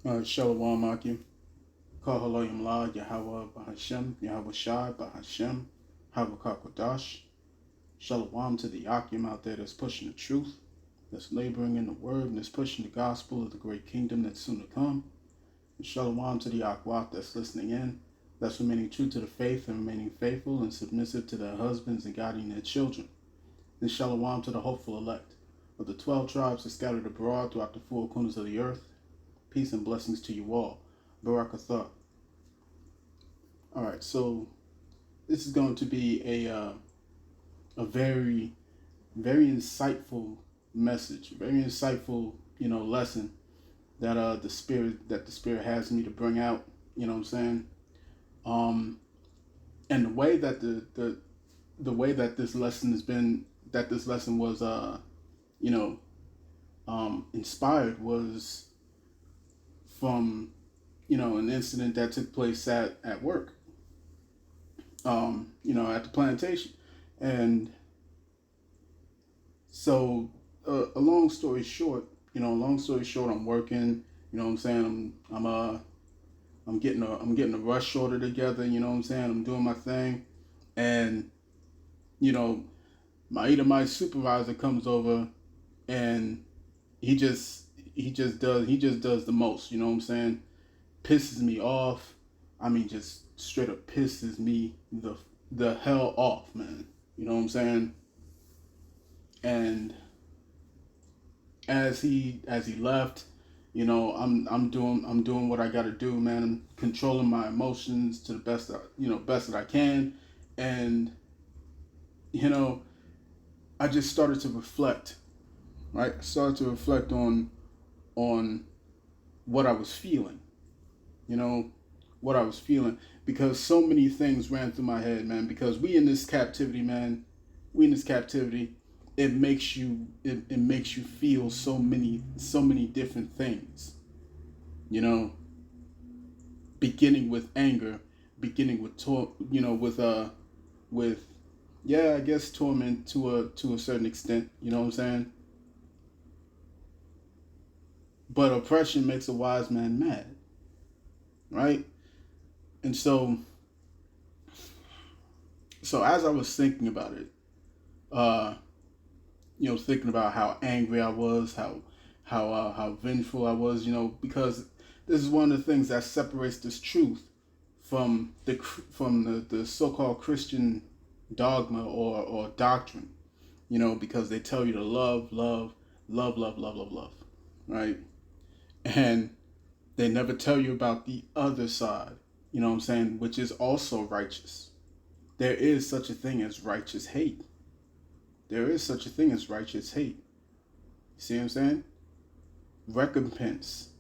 Shalom Akim. Kahaloyim La Yahawah Bahashem Yahawashi Havakakwadash. Shalom to the Akim out there that's pushing the truth, that's laboring in the word, and that's pushing the gospel of the great kingdom that's soon to come. And shalom to the Akwat that's listening in, that's remaining true to the faith and remaining faithful and submissive to their husbands and guiding their children. And shalom to the hopeful elect of the 12 tribes that scattered abroad throughout the four corners of the earth. Peace and blessings to you all. Barakatha. All right, so this is going to be a very, very insightful message, very insightful, lesson that the spirit has me to bring out. You know what I'm saying? And the way that the way that this lesson was inspired was from an incident that took place at work, at the plantation. And so a long story short, I'm working, you know what I'm saying, I'm getting a rush order together, you know what I'm saying, I'm doing my thing, and my supervisor comes over, and he just does the most, you know what I'm saying? Pisses me off. I mean, just straight up pisses me the hell off, man. You know what I'm saying? And as he left, I'm doing what I got to do, man. I'm controlling my emotions to the best that I can, and I just started to reflect. Right, I started to reflect on what I was feeling, because so many things ran through my head, man. Because we in this captivity, man. It makes you feel so many different things, beginning with anger, beginning with I guess torment to a certain extent, you know what I'm saying? But oppression makes a wise man mad, right? And so as I was thinking about it, thinking about how angry I was, how vengeful I was, because this is one of the things that separates this truth from the so-called Christian dogma or doctrine, because they tell you to love, right? And they never tell you about the other side, you know what I'm saying, which is also righteous. There is such a thing as righteous hate. There is such a thing as righteous hate. See what I'm saying? Recompense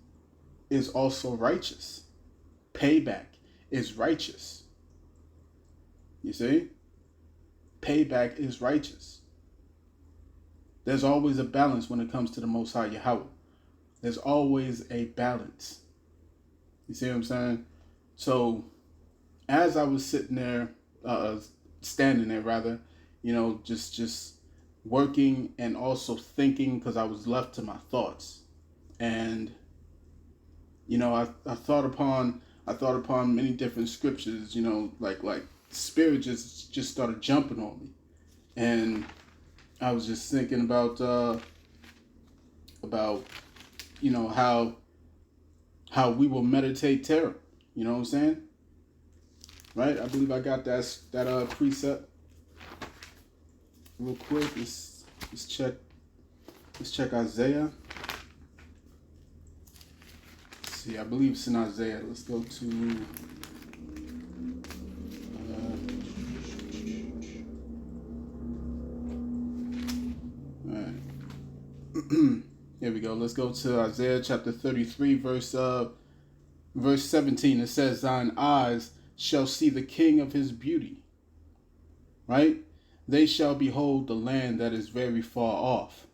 is also righteous. Payback is righteous. You see? Payback is righteous. There's always a balance when it comes to the Most High Yahawah. There's always a balance. You see what I'm saying? So as I was sitting there, standing there rather, just working and also thinking, because I was left to my thoughts. And I thought upon many different scriptures, like spirit just started jumping on me. And I was just thinking about how we will meditate terror. You know what I'm saying? Right? I believe I got that precept. Real quick, let's check Isaiah. Let's see, I believe it's in Isaiah. Let's go to all right. Here we go. Let's go to Isaiah chapter 33, verse 17. It says, "Thine eyes shall see the King of his beauty." Right? "They shall behold the land that is very far off.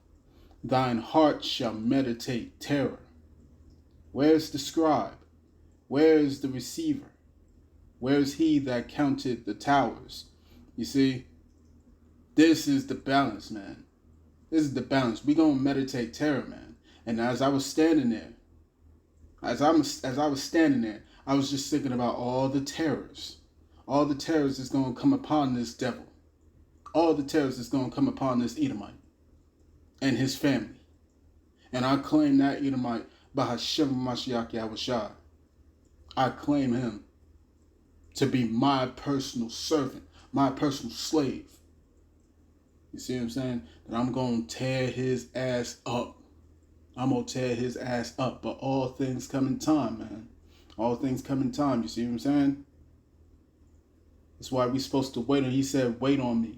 Thine heart shall meditate terror." Where is the scribe? Where is the receiver? Where is he that counted the towers? You see, this is the balance, man. This is the balance. We gonna meditate terror, man. And as I was standing there, As I was standing there, I was just thinking about all the terrors that's going to come upon this devil, all the terrors that's going to come upon this Edomite and his family. And I claim that Edomite, Bahashem Yahawashi. I claim him to be my personal servant, my personal slave. You see what I'm saying? That I'm going to tear his ass up. I'm going to tear his ass up. But all things come in time, man. All things come in time. You see what I'm saying? That's why we're supposed to wait on. He said, wait on me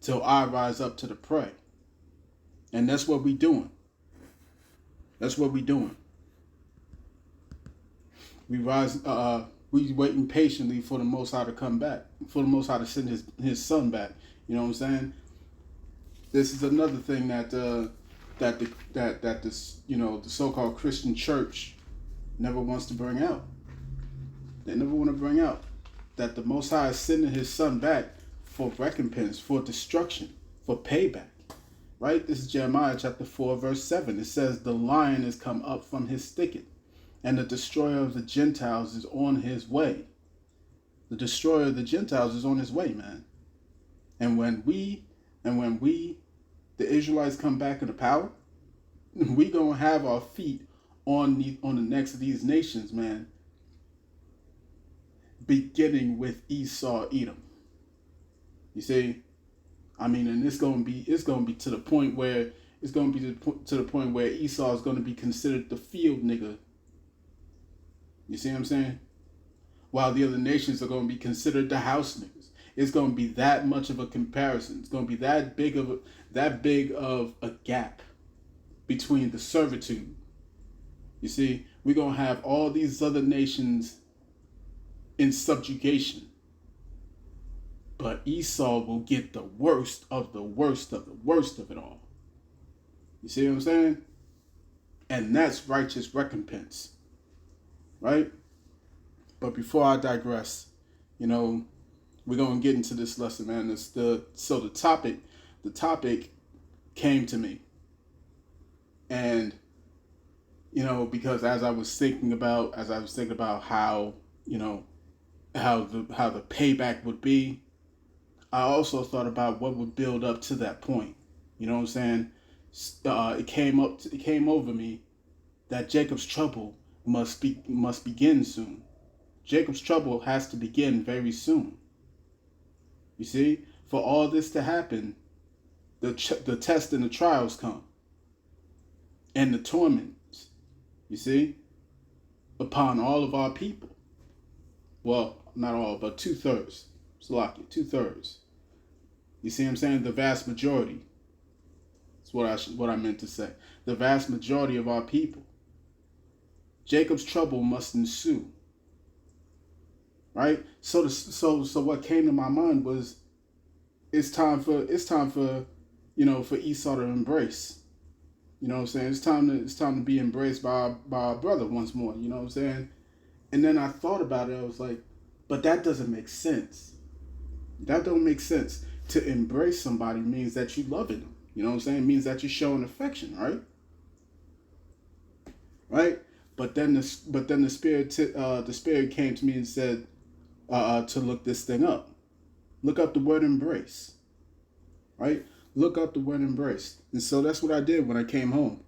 till I rise up to the prey. And that's what we doing. That's what we doing. We waiting patiently for the Most High to come back, for the Most High to send his son back. You know what I'm saying? This is another thing that this, you know, the so-called Christian church never wants to bring out. They never want to bring out that the Most High is sending his son back for recompense, for destruction, for payback. Right? This is Jeremiah chapter 4, verse 7. It says, the lion is come up from his thicket, and the destroyer of the Gentiles is on his way. The destroyer of the Gentiles is on his way, man. And when we, the Israelites, come back into power, we gonna have our feet on the necks of these nations, man. Beginning with Esau, Edom. You see, I mean, and it's gonna be to the point where Esau is gonna be considered the field nigga. You see what I'm saying? While the other nations are gonna be considered the house niggas. It's gonna be that much of a comparison. It's gonna be that big of a gap between the servitude. You see, we're gonna have all these other nations in subjugation. But Esau will get the worst of the worst of the worst of it all. You see what I'm saying? And that's righteous recompense. Right? But before I digress, you know, we're going to get into this lesson, man. So the topic came to me. And, you know, because as I was thinking about how, you know, how the payback would be, I also thought about what would build up to that point. You know what I'm saying? It came over me that Jacob's trouble must begin soon. Jacob's trouble has to begin very soon. You see, for all this to happen, the test and the trials come, and the torments. You see, upon all of our people. Well, not all, but 2/3. Slovakia, 2/3. You see what I'm saying? The vast majority. That's what I meant to say. The vast majority of our people. Jacob's trouble must ensue. Right? So what came to my mind was it's time for you know, for Esau to embrace. You know what I'm saying? It's time to be embraced by our brother once more. You know what I'm saying? And then I thought about it. I was like, but that doesn't make sense. That don't make sense. To embrace somebody means that you loving them. You know what I'm saying? It means that you're showing affection, right? Right? But then the spirit came to me and said to look this thing up. Look up the word embrace. Right? Look up the word embrace. And so that's what I did when I came home.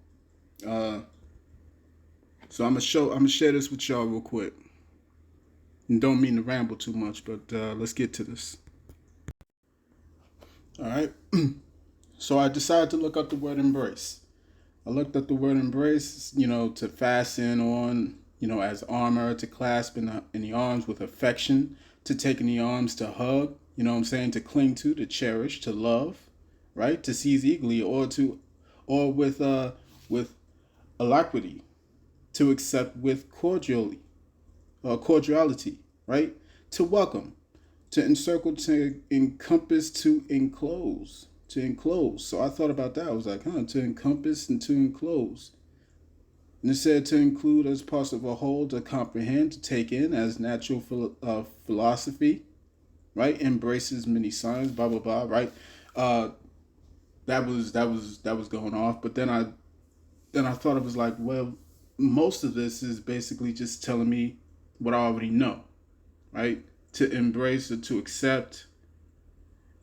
So I'm gonna share this with y'all real quick. And don't mean to ramble too much, but let's get to this. All right. So I decided to look up the word embrace. I looked up the word embrace, you know, to fasten on, you know, as armor, to clasp in the arms with affection, to take in the arms to hug, you know what I'm saying, to cling to cherish, to love, right? To seize eagerly or with alacrity, to accept with cordiality, right? To welcome, to encircle, to encompass, to enclose. So I thought about that. I was like, to encompass and to enclose. And it said to include as parts of a whole, to comprehend, to take in as natural philosophy, right? Embraces many signs, blah blah blah, right? That was going off. But then I thought it was like, well, most of this is basically just telling me what I already know, right? To embrace or to accept.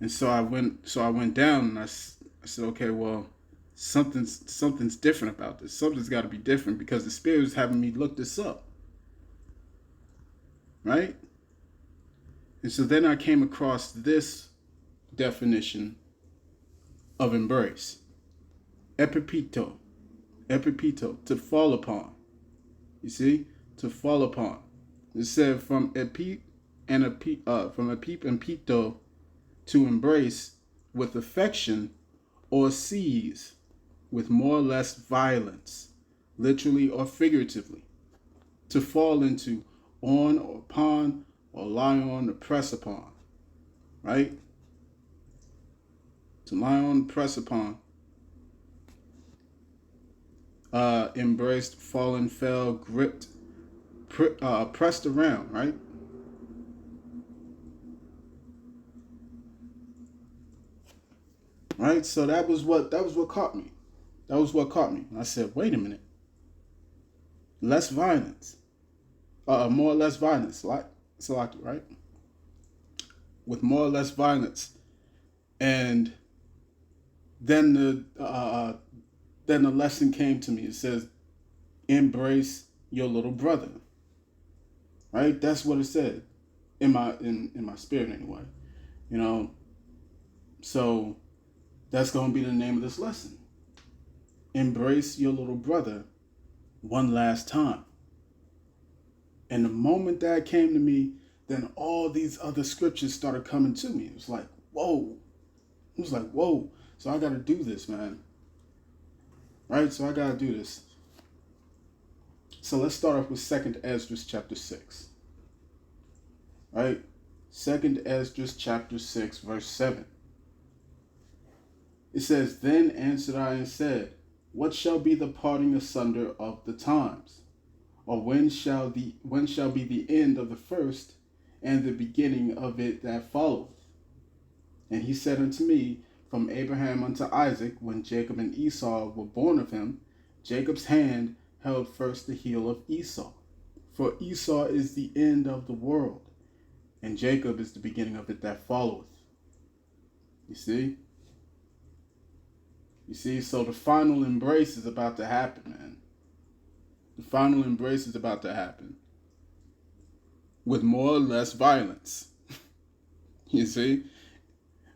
And so I went down and I said, okay, well, something's different about this. Something's got to be different because the Spirit is having me look this up, right? And so then I came across this definition of embrace. Epipito, to fall upon. You see, to fall upon. It said from epip and pito, to embrace with affection or seize with more or less violence, literally or figuratively. To fall into, on or upon, or lie on or press upon, right? To lie on, press upon. Embraced, fallen, fell, gripped, pressed around, right? Right? So that was what caught me. That was what caught me. I said, wait a minute. Less violence. More or less violence. Select, right? With more or less violence. And then the lesson came to me. It says, embrace your little brother. Right? That's what it said. In my spirit anyway. You know. So that's going to be the name of this lesson. Embrace your little brother one last time. And the moment that came to me, then all these other scriptures started coming to me. It was like, whoa. It was like, whoa. So I got to do this, man. Right? So I got to do this. So let's start off with 2nd Esdras chapter 6. Right? 2nd Esdras chapter 6, verse 7. It says, then answered I and said, what shall be the parting asunder of the times? Or when shall be the end of the first, and the beginning of it that followeth? And he said unto me, from Abraham unto Isaac, when Jacob and Esau were born of him, Jacob's hand held first the heel of Esau. For Esau is the end of the world, and Jacob is the beginning of it that followeth. You see? You see, so the final embrace is about to happen, man. The final embrace is about to happen. With more or less violence. You see?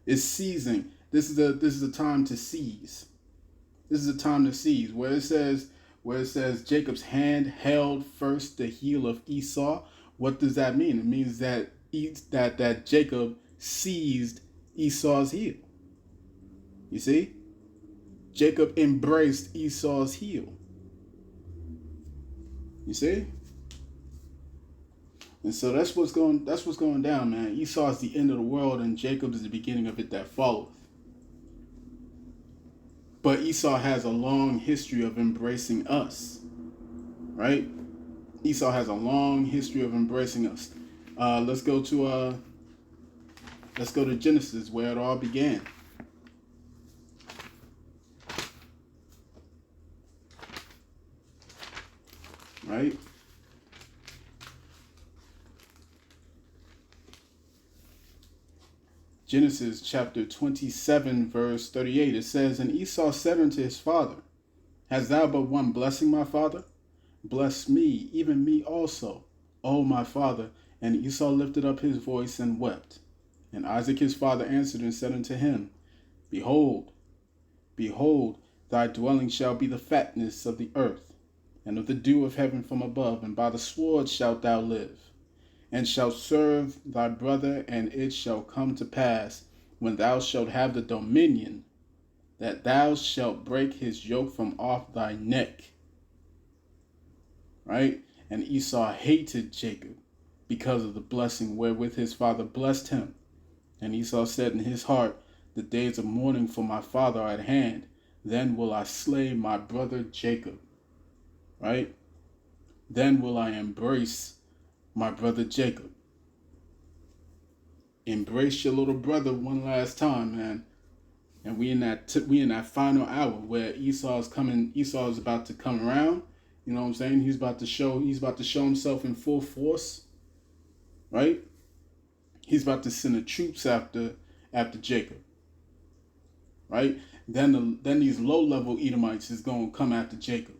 It's seizing. This is a time to seize. This is a time to seize. Where it says Jacob's hand held first the heel of Esau, what does that mean? It means that that Jacob seized Esau's heel. You see? Jacob embraced Esau's heel. You see? And so that's what's going down, man. Esau is the end of the world, and Jacob is the beginning of it that followeth. But Esau has a long history of embracing us. Right? Esau has a long history of embracing us. Let's go to Genesis, where it all began. Right? Genesis chapter 27, verse 38. It says, and Esau said unto his father, hast thou but one blessing, my father? Bless me, even me also, O my father. And Esau lifted up his voice and wept. And Isaac his father answered and said unto him, behold, thy dwelling shall be the fatness of the earth, and of the dew of heaven from above, and by the sword shalt thou live, and shalt serve thy brother. And it shall come to pass, when thou shalt have the dominion, that thou shalt break his yoke from off thy neck. Right? And Esau hated Jacob because of the blessing wherewith his father blessed him. And Esau said in his heart, the days of mourning for my father are at hand, then will I slay my brother Jacob. Right? Then will I embrace my brother Jacob. Embrace your little brother one last time, man. And we in that final hour where Esau is about to come around, You know what I'm saying? He's about to show himself in full force, right? He's about to send the troops after Jacob, right? Then these low-level Edomites is going to come after Jacob.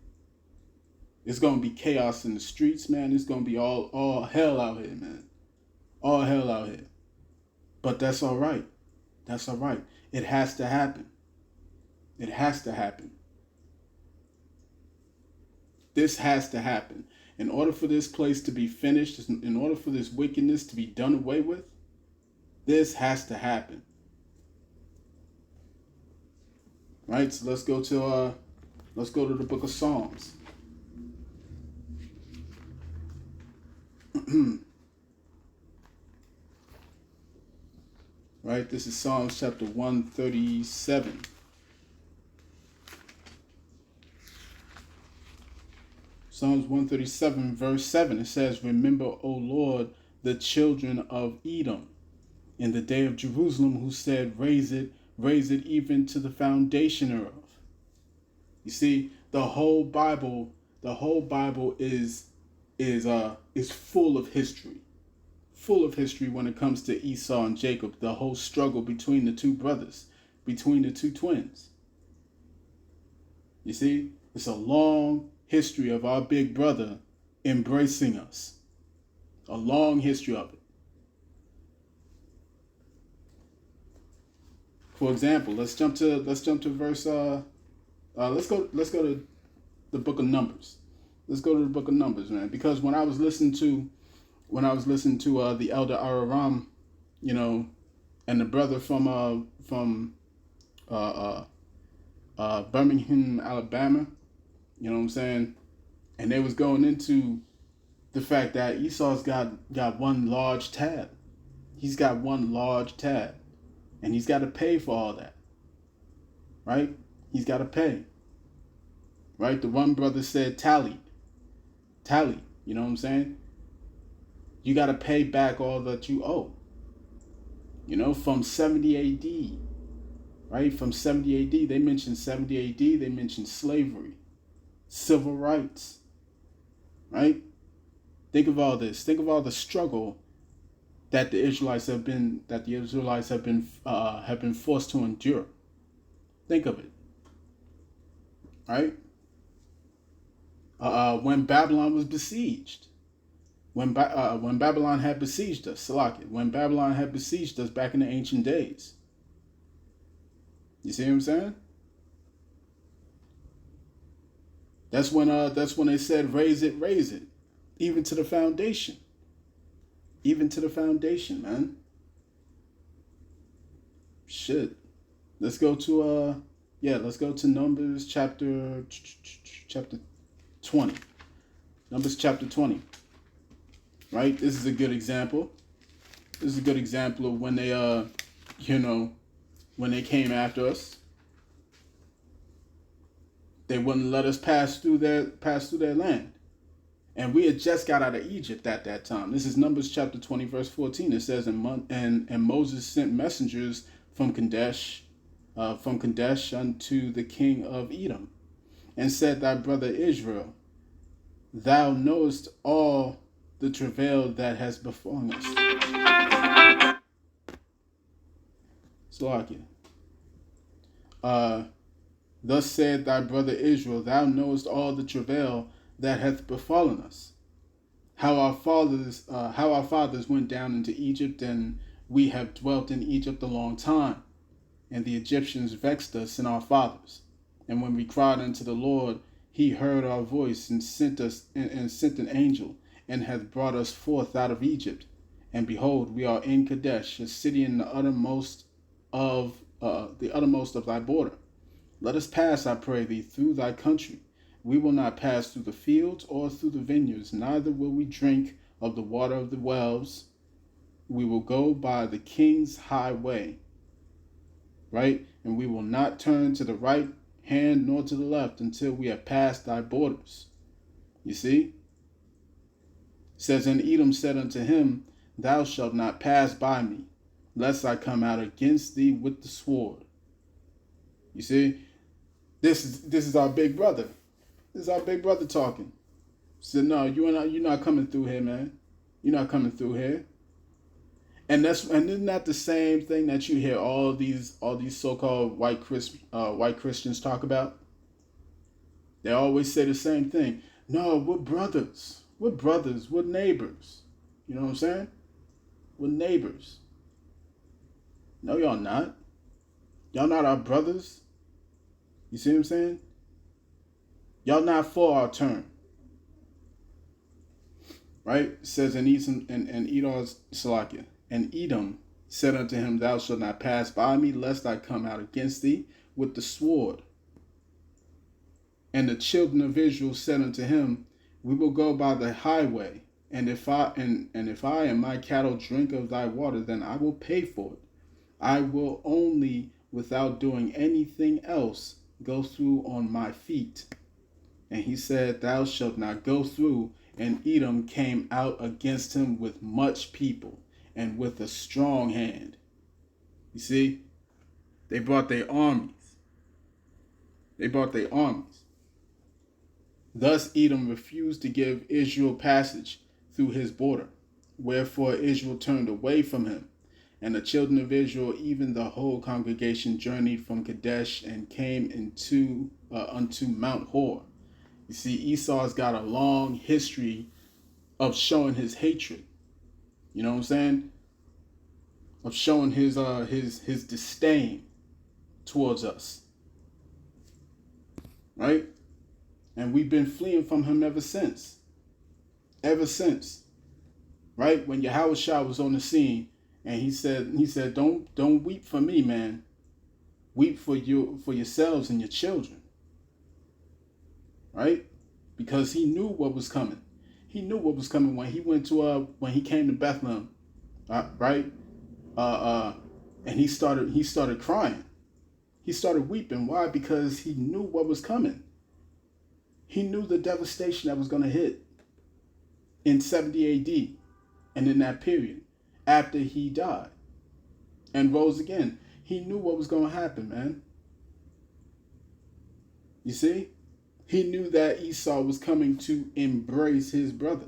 It's going to be chaos in the streets, man. It's going to be all hell out here, man. All hell out here. But that's all right. That's all right. It has to happen. It has to happen. This has to happen. In order for this place to be finished, in order for this wickedness to be done away with, this has to happen. Right? So let's go to the book of Psalms. Right? This is Psalms chapter 137. Psalms 137 verse 7, it says, "Remember, O Lord, the children of Edom, in the day of Jerusalem, who said, raise it even to the foundation thereof." You see, the whole Bible is full of history. Full of history when it comes to Esau and Jacob, the whole struggle between the two brothers, between the two twins. You see, it's a long history of our big brother embracing us. A long history of it. For example, let's jump to verse let's go to the book of Numbers. Let's go to the book of Numbers, man, because when I was listening to the elder Araram, you know, and the brother from Birmingham, Alabama, you know what I'm saying? And they was going into the fact that Esau's got one large tab. He's got one large tab. And he's got to pay for all that. Right? He's got to pay. Right? The one brother said, tally. You know what I'm saying? You got to pay back all that you owe. You know, from 70 AD. Right? From 70 AD. They mentioned 70 AD. They mentioned slavery. Civil rights. Right? Think of all this. Think of all the struggle that the Israelites have been forced to endure. Think of it. Right? When Babylon was besieged. When Babylon had besieged us, when Babylon had besieged us back in the ancient days. You see what I'm saying? That's when they said, raise it, even to the foundation. Even to the foundation, man. Shit. Let's go to Numbers chapter 20. Numbers chapter 20. Right? This is a good example. This is a good example of when they when they came after us. They wouldn't let us pass through their land. And we had just got out of Egypt at that time. This is Numbers chapter 20, verse 14. It says, and Moses sent messengers from Kadesh unto the king of Edom, and said, Thy brother Israel, thou knowest all the travail that has befallen us. Slakia. Thus said thy brother Israel, thou knowest all the travail that hath befallen us, how our fathers went down into Egypt, and we have dwelt in Egypt a long time, and the Egyptians vexed us and our fathers. And when we cried unto the Lord, he heard our voice, and sent an angel, and hath brought us forth out of Egypt. And behold, we are in Kadesh, a city in the uttermost of thy border. Let us pass, I pray thee, through thy country. We will not pass through the fields or through the vineyards, neither will we drink of the water of the wells. We will go by the king's highway, right? And we will not turn to the right hand nor to the left until we have passed thy borders. You see? It says, and Edom said unto him, Thou shalt not pass by me, lest I come out against thee with the sword. You see? This is our big brother. This is our big brother talking. He said, no, you're not coming through here, man. You're not coming through here. And isn't that the same thing that you hear all these so-called white Christians talk about? They always say the same thing. No, we're brothers. We're brothers. We're neighbors. You know what I'm saying? We're neighbors. No, y'all not. Y'all not our brothers. You see what I'm saying? Y'all not for our turn. Right? It says in Edom's Salakia. And Edom said unto him, Thou shalt not pass by me, lest I come out against thee with the sword. And the children of Israel said unto him, We will go by the highway, and if I and my cattle drink of thy water, then I will pay for it. I will only, without doing anything else, go through on my feet. And he said, Thou shalt not go through. And Edom came out against him with much people and with a strong hand. You see, they brought their armies. Thus Edom refused to give Israel passage through his border, wherefore Israel turned away from him. And the children of Israel, even the whole congregation, journeyed from Kadesh and came unto Mount Hor. You see, Esau's got a long history of showing his hatred. You know what I'm saying? Of showing his disdain towards us. Right? And we've been fleeing from him ever since. Right? When Yahawashi was on the scene and he said, Don't weep for me, man. Weep for yourselves and your children. Right? Because he knew what was coming. He knew what was coming when he came to Bethlehem. Right? And he started crying. He started weeping. Why? Because he knew what was coming. He knew the devastation that was going to hit in 70 AD and in that period after he died and rose again. He knew what was going to happen, man. You see? He knew that Esau was coming to embrace his brother.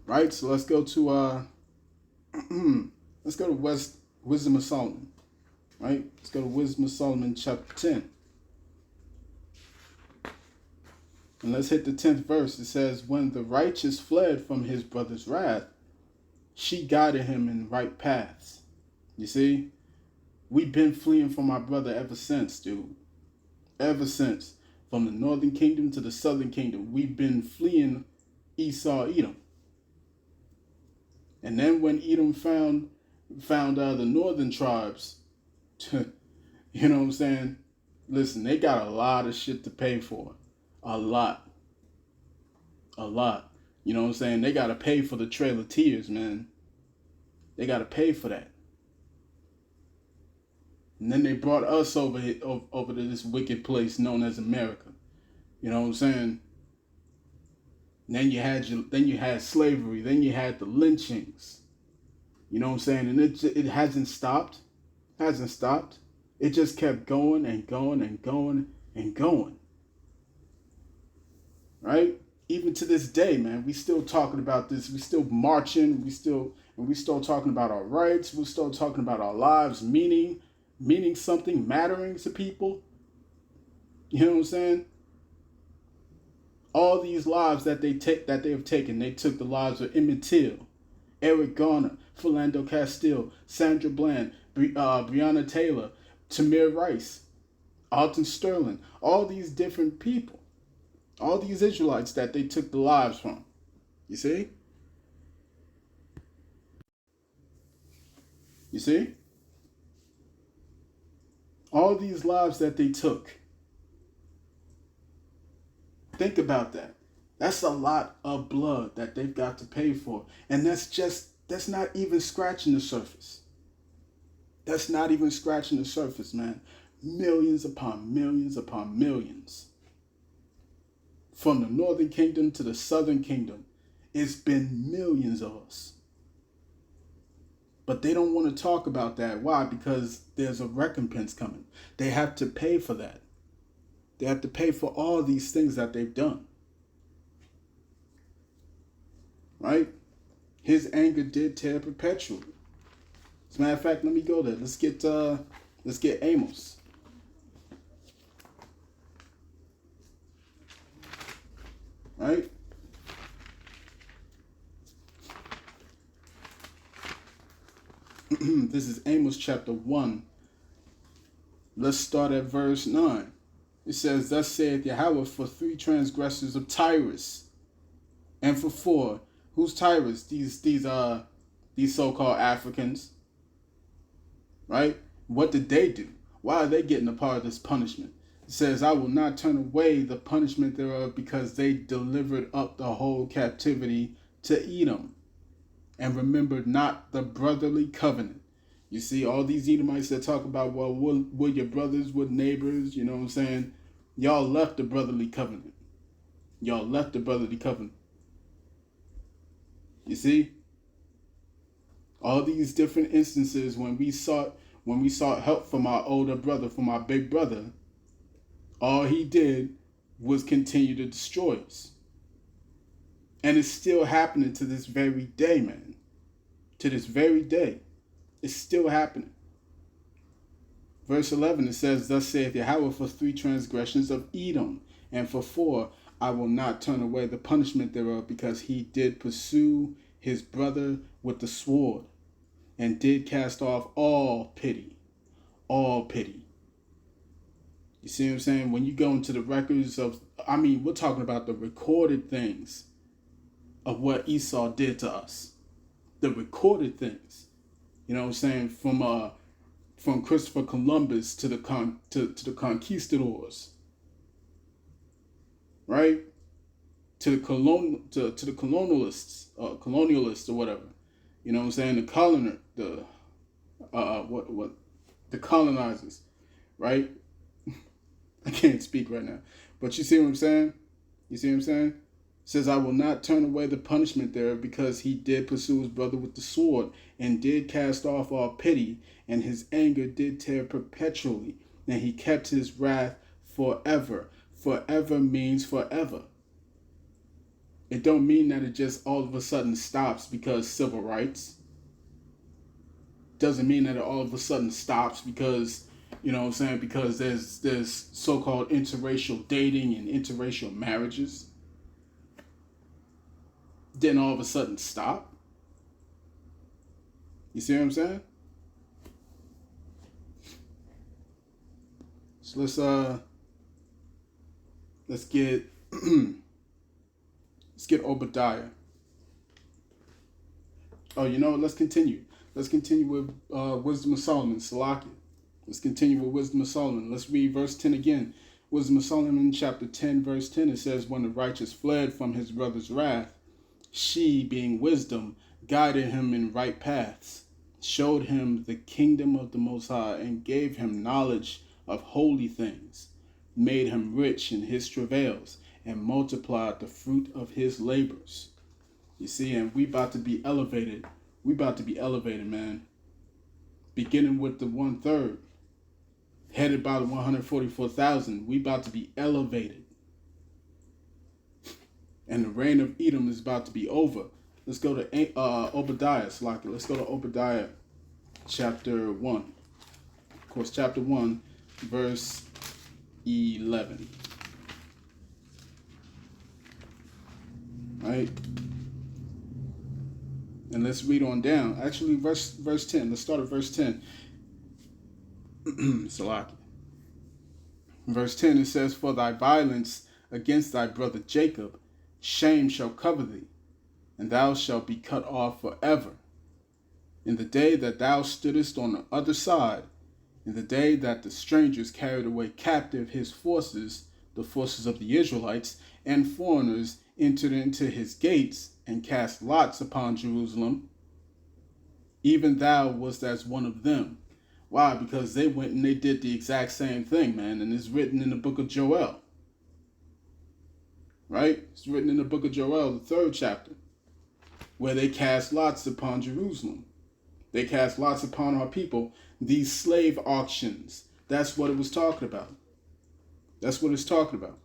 Right? So let's go to Wisdom of Solomon. Right? Let's go to Wisdom of Solomon chapter 10. And let's hit the 10th verse. It says, When the righteous fled from his brother's wrath, she guided him in right paths. You see? We've been fleeing from our brother ever since, dude. Ever since. From the northern kingdom to the southern kingdom. We've been fleeing Edom. And then when Edom found the northern tribes, you know what I'm saying? Listen, they got a lot of shit to pay for. A lot. You know what I'm saying? They got to pay for the Trail of Tears, man. They got to pay for that. And then they brought us over to this wicked place known as America. You know what I'm saying? And then you had slavery. Then you had the lynchings. You know what I'm saying? And it hasn't stopped. It just kept going and going and going and going. Right? Even to this day, man, we still talking about this. We still marching. We still talking about our rights. We're still talking about our lives meaning something, mattering to people. You know what I'm saying? All these lives that they have taken, they took the lives of Emmett Till, Eric Garner, Philando Castile, Sandra Bland, Breonna Taylor, Tamir Rice, Alton Sterling, all these different people, all these Israelites that they took the lives from. You see? You see? All these lives that they took. Think about that. That's a lot of blood that they've got to pay for. And that's not even scratching the surface. That's not even scratching the surface, man. Millions upon millions upon millions. From the northern kingdom to the southern kingdom, it's been millions of us. But they don't want to talk about that. Why? Because there's a recompense coming. They have to pay for that. They have to pay for all these things that they've done. Right? His anger did tear perpetually. As a matter of fact, let me go there. Let's get Amos. Right? This is Amos chapter 1. Let's start at verse 9. It says, Thus saith Yahawah, for 3 transgressors of Tyrus, and for 4. Who's Tyrus? These so-called Africans. Right? What did they do? Why are they getting a part of this punishment? It says, I will not turn away the punishment thereof, because they delivered up the whole captivity to Edom, and remembered not the brotherly covenant. You see, all these Edomites that talk about, well, we're your brothers, we're neighbors, you know what I'm saying? Y'all left the brotherly covenant. Y'all left the brotherly covenant. You see? All these different instances when we sought help from our older brother, from our big brother, all he did was continue to destroy us. And it's still happening to this very day, man. To this very day. It's still happening. Verse 11, it says, Thus saith Yahawah, for 3 transgressions of Edom, and for 4, I will not turn away the punishment thereof, because he did pursue his brother with the sword, and did cast off all pity. All pity. You see what I'm saying? When you go into the records of, we're talking about the recorded things of what Esau did to us. The recorded things. You know what I'm saying? From Christopher Columbus to the conquistadors. Right? To the colonialists or whatever. You know what I'm saying? The colonizers. Right? I can't speak right now. But you see what I'm saying? You see what I'm saying? It says, I will not turn away the punishment there, because he did pursue his brother with the sword, and did cast off all pity, and his anger did tear perpetually, and he kept his wrath forever. Forever means forever. It don't mean that it just all of a sudden stops because civil rights. Doesn't mean that it all of a sudden stops because, you know what I'm saying, because there's so-called interracial dating and interracial marriages. Didn't all of a sudden stop. You see what I'm saying? So let's get Obadiah. Oh, you know what? Let's continue. Let's continue with Wisdom of Solomon, Salakia. Let's continue with Wisdom of Solomon. Let's read verse 10 again. Wisdom of Solomon, chapter 10, verse 10. It says, When the righteous fled from his brother's wrath, she, being wisdom, guided him in right paths, showed him the kingdom of the Most High, and gave him knowledge of holy things, made him rich in his travails, and multiplied the fruit of his labors. You see, and we about to be elevated. We about to be elevated, man. Beginning with the 1/3, headed by the 144,000. We about to be elevated. And the reign of Edom is about to be over. Let's go to Obadiah, Slaki. Let's go to Obadiah chapter 1. Of course, chapter 1, verse 11. Right? And let's read on down. Actually, verse 10. Let's start at verse 10. Salaki. Verse 10, it says, For thy violence against thy brother Jacob, shame shall cover thee, and thou shalt be cut off forever. In the day that thou stoodest on the other side, in the day that the strangers carried away captive his forces, the forces of the Israelites, and foreigners entered into his gates, and cast lots upon Jerusalem, even thou wast as one of them. Why? Because they went and they did the exact same thing, man. And it's written in the book of Joel. Right? It's written in the book of Joel, the 3rd chapter, where they cast lots upon Jerusalem. They cast lots upon our people. These slave auctions. That's what it was talking about. That's what it's talking about.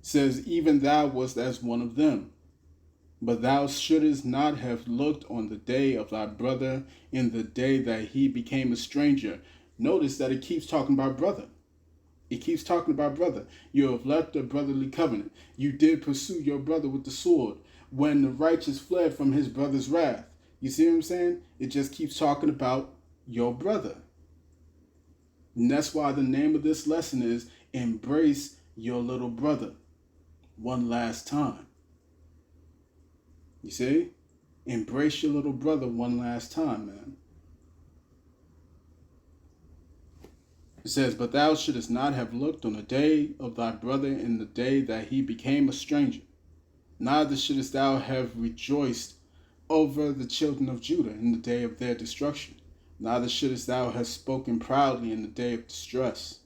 It says, even thou wast as one of them. But thou shouldest not have looked on the day of thy brother in the day that he became a stranger. Notice that it keeps talking about brother. It keeps talking about brother. You have left a brotherly covenant. You did pursue your brother with the sword when the righteous fled from his brother's wrath. You see what I'm saying? It just keeps talking about your brother. And that's why the name of this lesson is Embrace Your Little Brother one last time. You see? Embrace your little brother one last time, man. It says, but thou shouldest not have looked on the day of thy brother in the day that he became a stranger. Neither shouldest thou have rejoiced over the children of Judah in the day of their destruction. Neither shouldest thou have spoken proudly in the day of distress.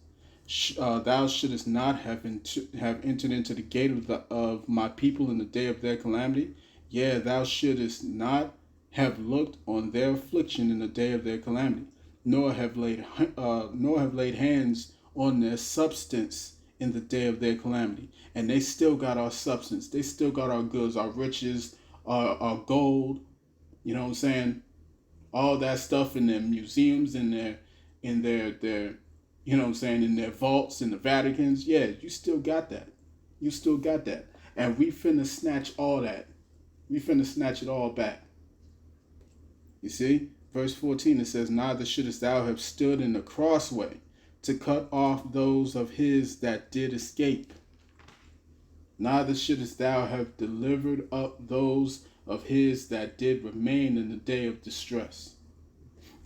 Thou shouldest not have entered into the gate of my people in the day of their calamity. Yea, thou shouldest not have looked on their affliction in the day of their calamity, nor have laid hands on their substance in the day of their calamity. And they still got our substance. They still got our goods, our riches, our gold. You know what I'm saying? All that stuff in their museums, in their you know what I'm saying, in their vaults, in the Vaticans. Yeah, you still got that. You still got that. And we finna snatch all that. We finna snatch it all back. You see? Verse 14, it says, neither shouldest thou have stood in the crossway to cut off those of his that did escape. Neither shouldest thou have delivered up those of his that did remain in the day of distress.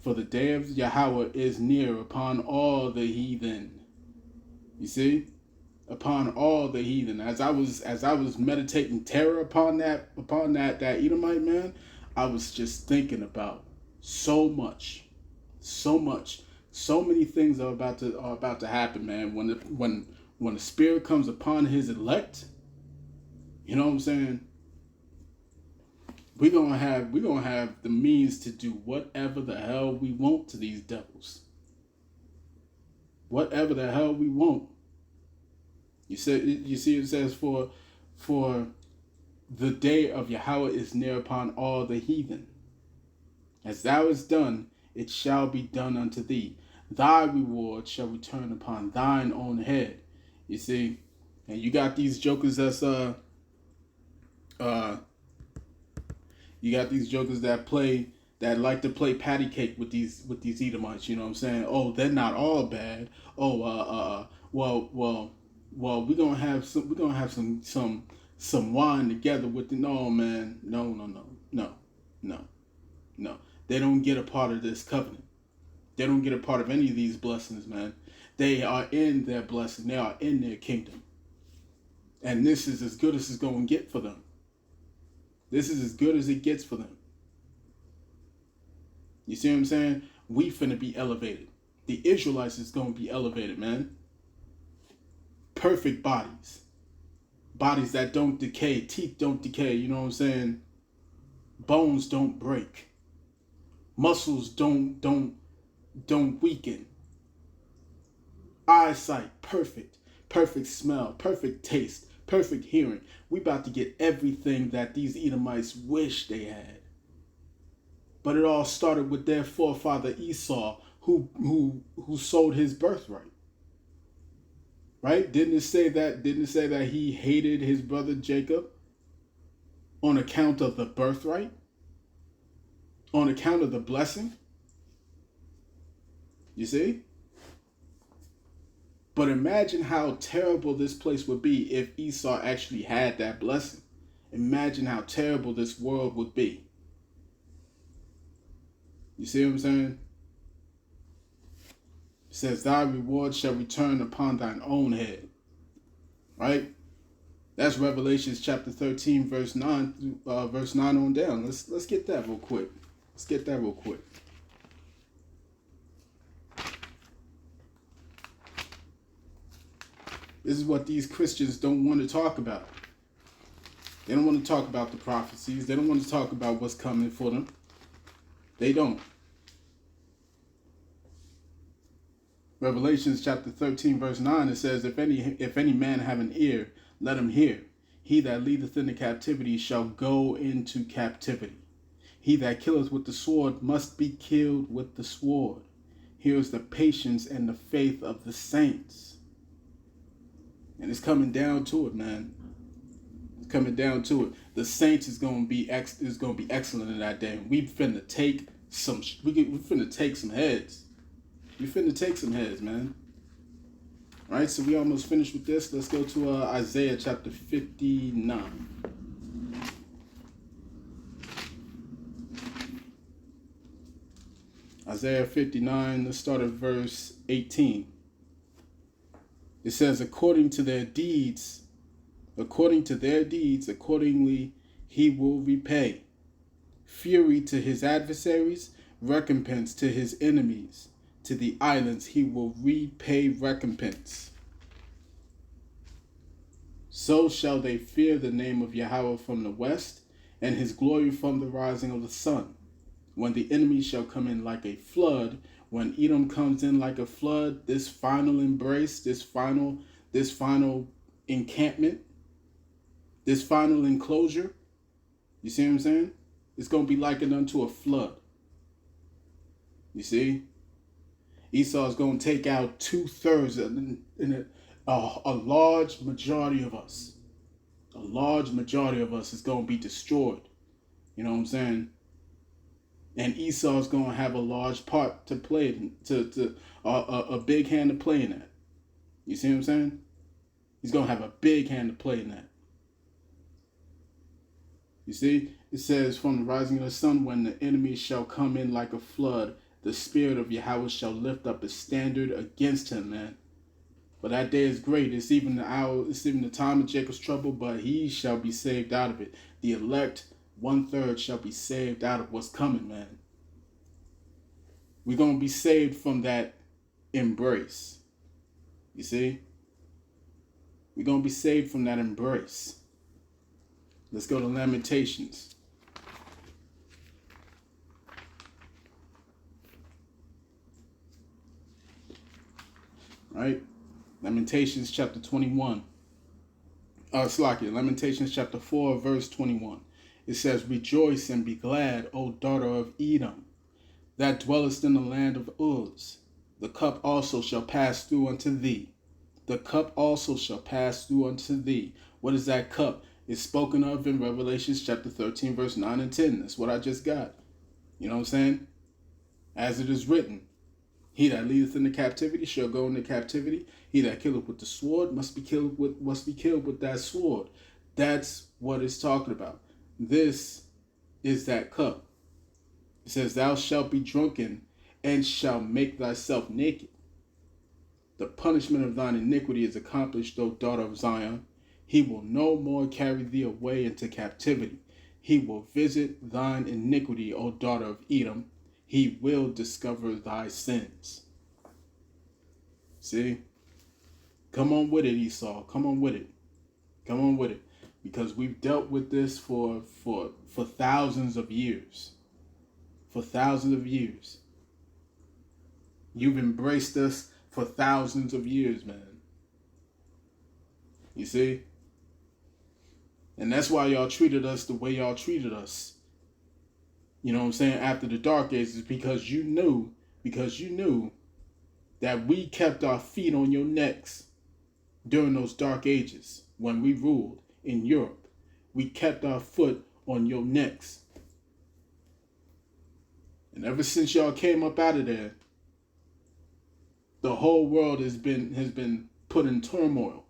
For the day of Yahweh is near upon all the heathen. You see? Upon all the heathen. As I was meditating terror upon that Edomite, man, I was just thinking about so many things are about to happen, man. When the Spirit comes upon his elect, you know what I'm saying? We're gonna have the means to do whatever the hell we want to these devils. Whatever the hell we want. You see, it says, for the day of Yahweh is near upon all the heathen. As thou hast done, it shall be done unto thee. Thy reward shall return upon thine own head. You see, and you got these jokers that's you got these jokers that like to play patty cake with these Edomites. You know what I'm saying? Oh, they're not all bad. Oh, well, we're gonna have some wine together with the no, man. No. They don't get a part of this covenant. They don't get a part of any of these blessings, man. They are in their blessing. They are in their kingdom. And this is as good as it's gonna get for them. This is as good as it gets for them. You see what I'm saying? We finna be elevated. The Israelites is gonna be elevated, man. Perfect bodies. Bodies that don't decay. Teeth don't decay. You know what I'm saying? Bones don't break. Muscles don't weaken. Eyesight perfect. Perfect smell. Perfect taste. Perfect hearing. We about to get everything that these Edomites wish they had. But it all started with their forefather Esau, who sold his birthright. Right? Didn't it say that he hated his brother Jacob on account of the birthright? On account of the blessing? You see? But imagine how terrible this place would be if Esau actually had that blessing. Imagine how terrible this world would be. You see what I'm saying? It says, thy reward shall return upon thine own head. Right? That's Revelation chapter 13, verse 9 on down. Let's get that real quick. This is what these Christians don't want to talk about. They don't want to talk about the prophecies. They don't want to talk about what's coming for them. They don't. Revelations chapter 13, verse 9, it says, if any man have an ear, let him hear. He that leadeth into captivity shall go into captivity. He that killeth with the sword must be killed with the sword. Here is the patience and the faith of the saints. And it's coming down to it, man. It's coming down to it. The saints is gonna be excellent in that day. We finna take some heads. We finna take some heads, man. All right, so we almost finished with this. Let's go to Isaiah chapter 59. Isaiah 59, let's start at verse 18. It says, according to their deeds, accordingly he will repay. Fury to his adversaries, recompense to his enemies. To the islands he will repay recompense. So shall they fear the name of Yahweh from the west, and his glory from the rising of the sun. When the enemy shall come in like a flood, when Edom comes in like a flood, this final embrace, this final encampment, this final enclosure, you see what I'm saying? It's going to be likened unto a flood. You see? Esau is going to take out 2/3 in a large majority of us. A large majority of us is going to be destroyed. You know what I'm saying? And Esau is going to have a large part to play, a big hand to play in that. You see what I'm saying? He's going to have a big hand to play in that. You see? It says, from the rising of the sun, when the enemy shall come in like a flood, the spirit of Yahweh shall lift up a standard against him, man. But that day is great. It's even the time of Jacob's trouble, but he shall be saved out of it. The elect, 1/3 shall be saved out of what's coming, man. We're going to be saved from that embrace. You see? We're going to be saved from that embrace. Let's go to Lamentations. Right? Lamentations chapter 21. Lamentations chapter 4, verse 21. It says, rejoice and be glad, O daughter of Edom, that dwellest in the land of Uz. The cup also shall pass through unto thee. The cup also shall pass through unto thee. What is that cup? It's spoken of in Revelations chapter 13, verse 9 and 10. That's what I just got. You know what I'm saying? As it is written, he that leadeth into captivity shall go into captivity. He that killeth with the sword must be killed with that sword. That's what it's talking about. This is that cup. It says, thou shalt be drunken and shalt make thyself naked. The punishment of thine iniquity is accomplished, O daughter of Zion. He will no more carry thee away into captivity. He will visit thine iniquity, O daughter of Edom. He will discover thy sins. See? Come on with it, Esau. Come on with it. Come on with it. Because we've dealt with this for thousands of years. For thousands of years. You've embraced us for thousands of years, man. You see? And that's why y'all treated us the way y'all treated us. You know what I'm saying? After the dark ages, because you knew that we kept our feet on your necks during those dark ages when we ruled in Europe. We kept our foot on your necks. And ever since y'all came up out of there, the whole world has been put in turmoil.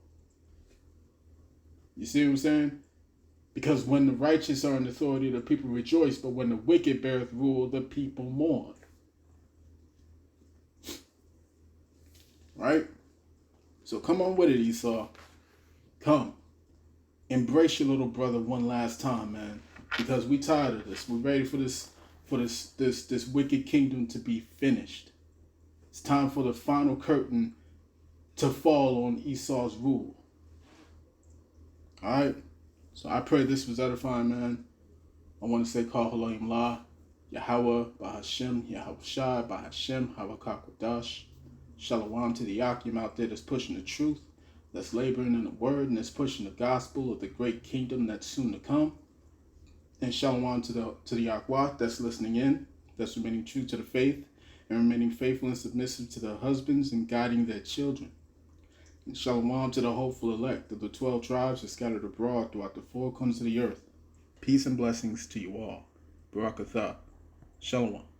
You see what I'm saying? Because when the righteous are in authority, the people rejoice, but when the wicked beareth rule, the people mourn. Right? So come on with it, Esau. Come. Embrace your little brother one last time, man. Because we tired of this. We're ready for this wicked kingdom to be finished. It's time for the final curtain to fall on Esau's rule. Alright? So I pray this was edifying, man. I want to say, Call Haloim La, Yahawah Bahashem Yahawashi, Bahashem Yahawashi, Shalom to the Yakim out there that's pushing the truth, that's laboring in the word, and that's pushing the gospel of the great kingdom that's soon to come. And shalom to the Yahawah that's listening in, that's remaining true to the faith, and remaining faithful and submissive to their husbands and guiding their children. And shalom to the hopeful elect of the 12 tribes that scattered abroad throughout the four corners of the earth. Peace and blessings to you all. Barakatah. Shalom.